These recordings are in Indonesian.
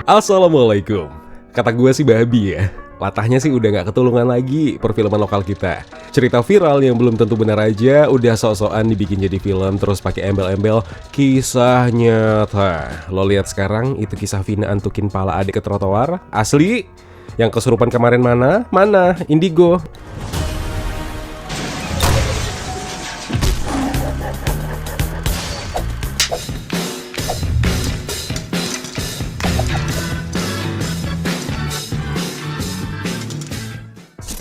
Assalamualaikum. Kata gue sih babi ya. Latahnya sih udah gak ketulungan lagi perfilman lokal kita. Cerita viral yang belum tentu benar aja udah sok-sokan dibikin jadi film terus pakai embel-embel kisah nyata. Lo lihat sekarang itu kisah Vina antukin pala adik ke trotoar. Asli? Yang kesurupan kemarin mana? Mana? Indigo.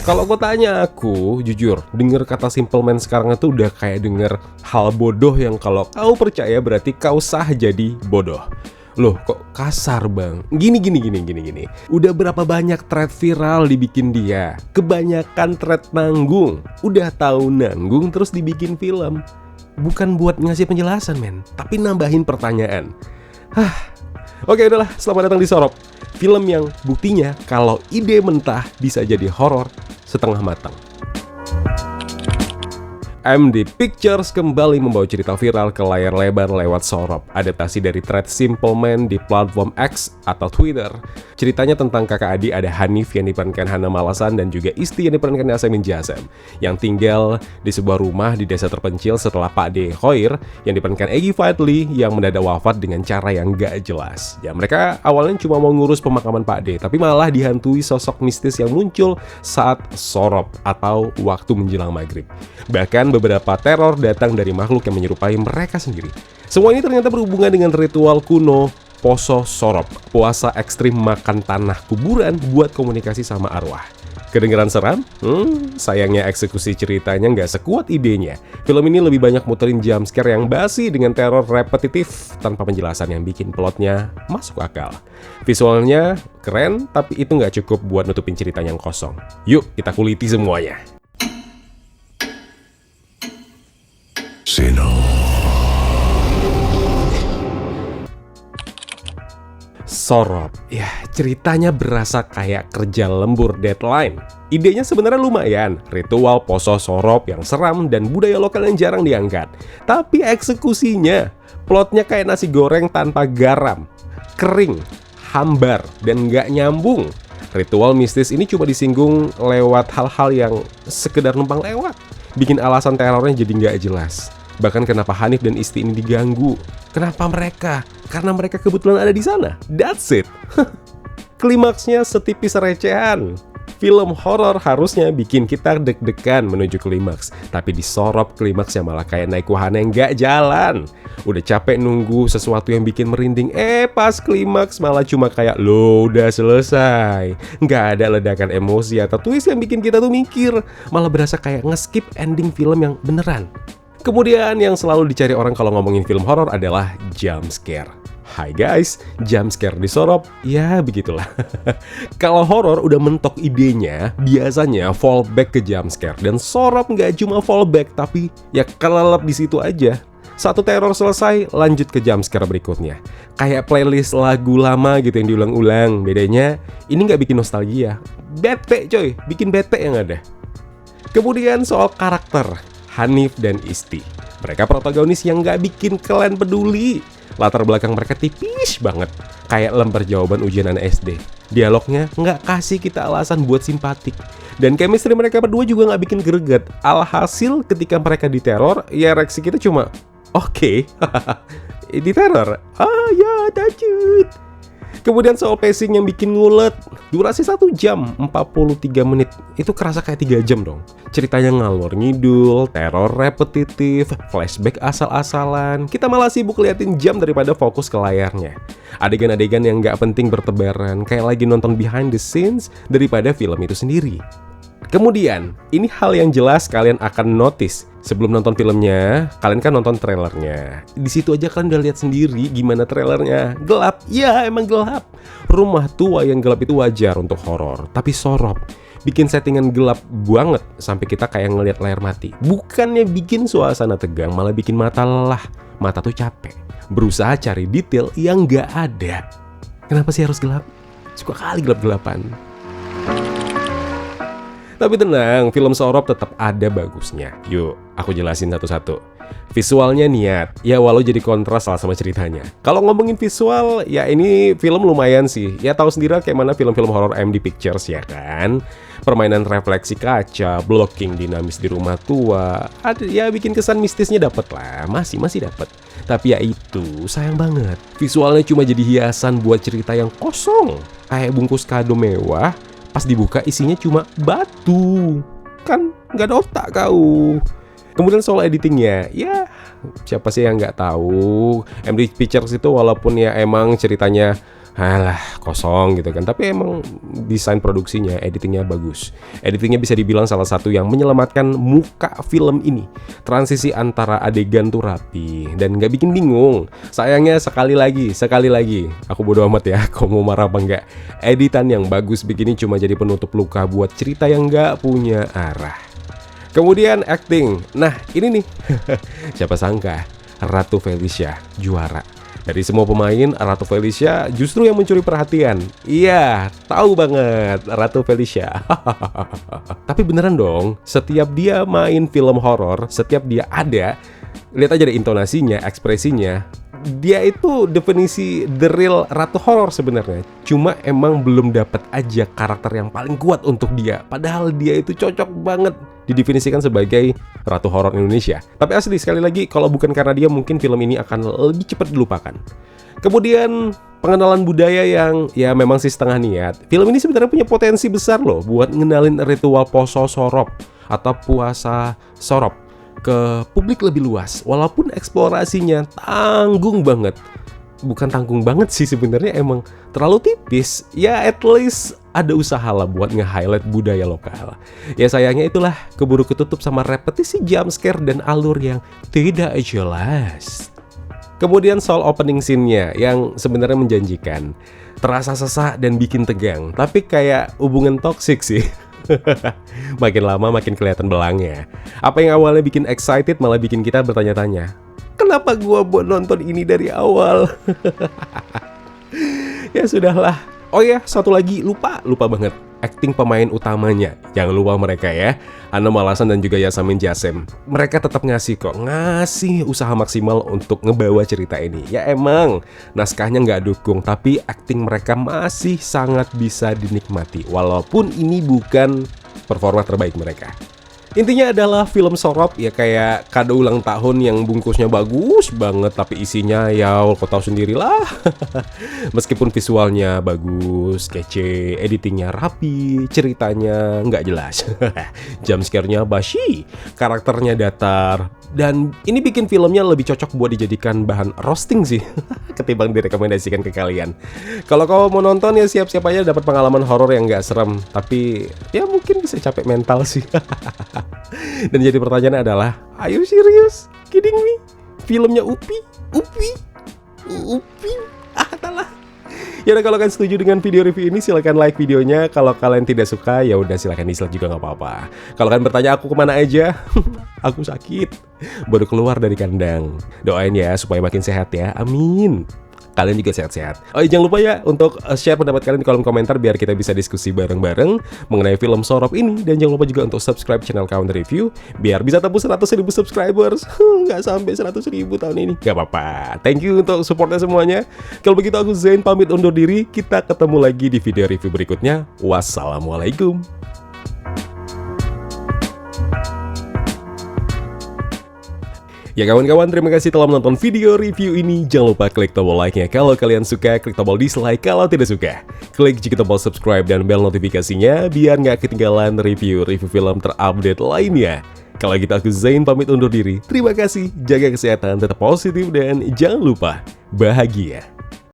Kalau gue tanya aku, jujur, denger kata Simple Man sekarang itu udah kayak denger hal bodoh yang kalau kau percaya berarti kau sah jadi bodoh. Loh, kok kasar bang? Gini. Udah berapa banyak thread viral dibikin dia? Kebanyakan thread nanggung. Udah tahu nanggung terus dibikin film. Bukan buat ngasih penjelasan men, tapi nambahin pertanyaan. Oke udahlah, selamat datang di Sorop. Film yang buktinya kalau ide mentah bisa jadi horor setengah matang. MD Pictures kembali membawa cerita viral ke layar lebar lewat Sorop, adaptasi dari thread Simple Man di platform X atau Twitter. Ceritanya tentang kakak adik ada Hanif yang diperankan Hana Malasan dan juga Isti yang diperankan Yasemin Jasem yang tinggal di sebuah rumah di desa terpencil setelah Pak D. Khoir yang diperankan Egy Fadli yang mendadak wafat dengan cara yang gak jelas. Ya mereka awalnya cuma mau ngurus pemakaman Pak D, tapi malah dihantui sosok mistis yang muncul saat Sorop atau waktu menjelang maghrib. Bahkan beberapa teror datang dari makhluk yang menyerupai mereka sendiri. Semua ini ternyata berhubungan dengan ritual kuno Poso Sorop, puasa ekstrim makan tanah kuburan buat komunikasi sama arwah. Kedengeran seram? Sayangnya eksekusi ceritanya nggak sekuat idenya. Film ini lebih banyak muterin jumpscare yang basi dengan teror repetitif tanpa penjelasan yang bikin plotnya masuk akal. Visualnya keren, tapi itu nggak cukup buat nutupin cerita yang kosong. Yuk kita kuliti semuanya. Sorop, ya ceritanya berasa kayak kerja lembur deadline. Idenya sebenarnya lumayan, ritual poso Sorop yang seram dan budaya lokal yang jarang diangkat. Tapi eksekusinya, plotnya kayak nasi goreng tanpa garam, kering, hambar, dan nggak nyambung. Ritual mistis ini cuma disinggung lewat hal-hal yang sekedar numpang lewat, bikin alasan terornya jadi nggak jelas. Bahkan kenapa Hanif dan Isti ini diganggu? Kenapa mereka? Karena mereka kebetulan ada di sana. That's it. Klimaksnya setipis recehan. Film horor harusnya bikin kita deg-degan menuju klimaks. Tapi di Sorop klimaksnya malah kayak naik wahana yang gak jalan. Udah capek nunggu sesuatu yang bikin merinding. Pas klimaks malah cuma kayak lo udah selesai. Gak ada ledakan emosi atau twist yang bikin kita tuh mikir. Malah berasa kayak nge-skip ending film yang beneran. Kemudian yang selalu dicari orang kalau ngomongin film horor adalah jump scare. Hai guys, jump scare di Sorop, ya begitulah. Kalau horor udah mentok idenya, biasanya fallback ke jump scare. Dan Sorop nggak cuma fallback, tapi ya kelelep di situ aja. Satu teror selesai, lanjut ke jump scare berikutnya. Kayak playlist lagu lama gitu yang diulang-ulang. Bedanya, ini nggak bikin nostalgia. Bete coy, bikin bete yang ada. Kemudian soal karakter Hanif dan Isti. Mereka protagonis yang gak bikin kalian peduli. Latar belakang mereka tipis banget, kayak lembar jawaban ujian anak SD. Dialognya gak kasih kita alasan buat simpatik. Dan chemistry mereka berdua juga gak bikin greget. Alhasil ketika mereka diteror, ya reaksi kita cuma oke. Diteror? Ya takut. Kemudian soal pacing yang bikin ngulet. Durasi 1 jam 43 menit. Itu kerasa kayak 3 jam dong. Ceritanya ngalor ngidul, teror repetitif, flashback asal-asalan. Kita malah sibuk liatin jam daripada fokus ke layarnya. Adegan-adegan yang gak penting bertebaran, kayak lagi nonton behind the scenes daripada film itu sendiri. Kemudian, ini hal yang jelas kalian akan notice. Sebelum nonton filmnya, kalian kan nonton trailernya. Di situ aja kalian udah lihat sendiri gimana trailernya. Gelap, ya emang gelap. Rumah tua yang gelap itu wajar untuk horor, tapi Sorop bikin settingan gelap banget sampai kita kayak ngelihat layar mati. Bukannya bikin suasana tegang, malah bikin mata lelah. Mata tuh capek, berusaha cari detail yang gak ada. Kenapa sih harus gelap? Suka kali gelap-gelapan. Tapi tenang, film Sorop tetap ada bagusnya. Yuk, aku jelasin satu-satu. Visualnya niat, ya walau jadi kontras salah sama ceritanya. Kalau ngomongin visual, ya ini film lumayan sih. Ya tahu sendiri kayak mana film-film horor AMD Pictures ya kan. Permainan refleksi kaca, blocking dinamis di rumah tua, ada ya bikin kesan mistisnya dapet lah, masih dapet. Tapi ya itu sayang banget, visualnya cuma jadi hiasan buat cerita yang kosong. Kayak bungkus kado mewah, pas dibuka isinya cuma batu. Kan nggak ada otak kau. Kemudian soal editingnya, ya siapa sih yang nggak tahu AMD Pictures itu walaupun ya emang ceritanya alah kosong gitu kan, tapi emang desain produksinya, editingnya bagus. Editingnya bisa dibilang salah satu yang menyelamatkan muka film ini. Transisi antara adegan tuh rapi dan nggak bikin bingung. Sayangnya sekali lagi, aku bodo amat ya, kau mau marah apa enggak. Editan yang bagus begini cuma jadi penutup luka buat cerita yang nggak punya arah. Kemudian acting, nah ini nih, siapa sangka Ratu Felicia juara. Dari semua pemain, Ratu Felicia justru yang mencuri perhatian. Iya, tahu banget Ratu Felicia. Tapi beneran dong, setiap dia main film horor, setiap dia ada, lihat aja deh intonasinya, ekspresinya. Dia itu definisi the real ratu horor sebenarnya. Cuma emang belum dapat aja karakter yang paling kuat untuk dia. Padahal dia itu cocok banget didefinisikan sebagai ratu horor Indonesia. Tapi asli sekali lagi, kalau bukan karena dia mungkin film ini akan lebih cepat dilupakan. Kemudian pengenalan budaya yang ya memang sih setengah niat. Film ini sebenarnya punya potensi besar loh buat ngenalin ritual poso sorop atau puasa sorop ke publik lebih luas, walaupun eksplorasinya tanggung banget. Bukan tanggung banget sih sebenarnya, emang terlalu tipis. Ya at least ada usaha lah buat nge-highlight budaya lokal. Ya sayangnya itulah keburu ketutup sama repetisi jump scare dan alur yang tidak jelas. Kemudian soal opening scene-nya yang sebenarnya menjanjikan, terasa sesak dan bikin tegang, tapi kayak hubungan toksik sih. Makin lama makin kelihatan belangnya. Apa yang awalnya bikin excited malah bikin kita bertanya-tanya, kenapa gua buat nonton ini dari awal? Ya sudahlah. Oh ya, satu lagi lupa banget. Acting pemain utamanya, jangan lupa mereka ya, Hana Malasan dan juga Yasamin Jasem. Mereka tetap ngasih usaha maksimal untuk ngebawa cerita ini. Ya emang naskahnya nggak dukung, tapi acting mereka masih sangat bisa dinikmati, walaupun ini bukan performa terbaik mereka. Intinya adalah film Sorop ya kayak kado ulang tahun yang bungkusnya bagus banget, tapi isinya ya kau tahu sendirilah. Meskipun visualnya bagus, kece, editingnya rapi, ceritanya nggak jelas, jump scare-nya basi, karakternya datar, dan ini bikin filmnya lebih cocok buat dijadikan bahan roasting sih, ketimbang direkomendasikan ke kalian. Kalau kau mau nonton ya siap-siap aja dapat pengalaman horor yang nggak serem, tapi ya mungkin bisa capek mental sih. Dan jadi pertanyaan adalah, are you serious? Kidding me? Filmnya Upi? Talah. Ya udah, kalau kalian setuju dengan video review ini silahkan like videonya. Kalau kalian tidak suka ya udah silahkan dislike juga nggak apa-apa. Kalau kalian bertanya aku kemana aja, aku sakit, baru keluar dari kandang. Doain ya supaya makin sehat ya, amin. Kalian juga sehat-sehat. Oh, jangan lupa ya untuk share pendapat kalian di kolom komentar biar kita bisa diskusi bareng-bareng mengenai film Sorop ini. Dan jangan lupa juga untuk subscribe channel Kawan Review biar bisa tembus 100.000 subscribers. Nggak sampai 100.000 tahun ini. Gak apa-apa. Thank you untuk supportnya semuanya. Kalau begitu aku Zain pamit undur diri. Kita ketemu lagi di video review berikutnya. Wassalamualaikum. Ya kawan-kawan, terima kasih telah menonton video review ini. Jangan lupa klik tombol like-nya kalau kalian suka, klik tombol dislike kalau tidak suka. Klik juga tombol subscribe dan bel notifikasinya biar nggak ketinggalan review-review film terupdate lainnya. Kalau gitu aku Zain pamit undur diri. Terima kasih, jaga kesehatan, tetap positif, dan jangan lupa bahagia.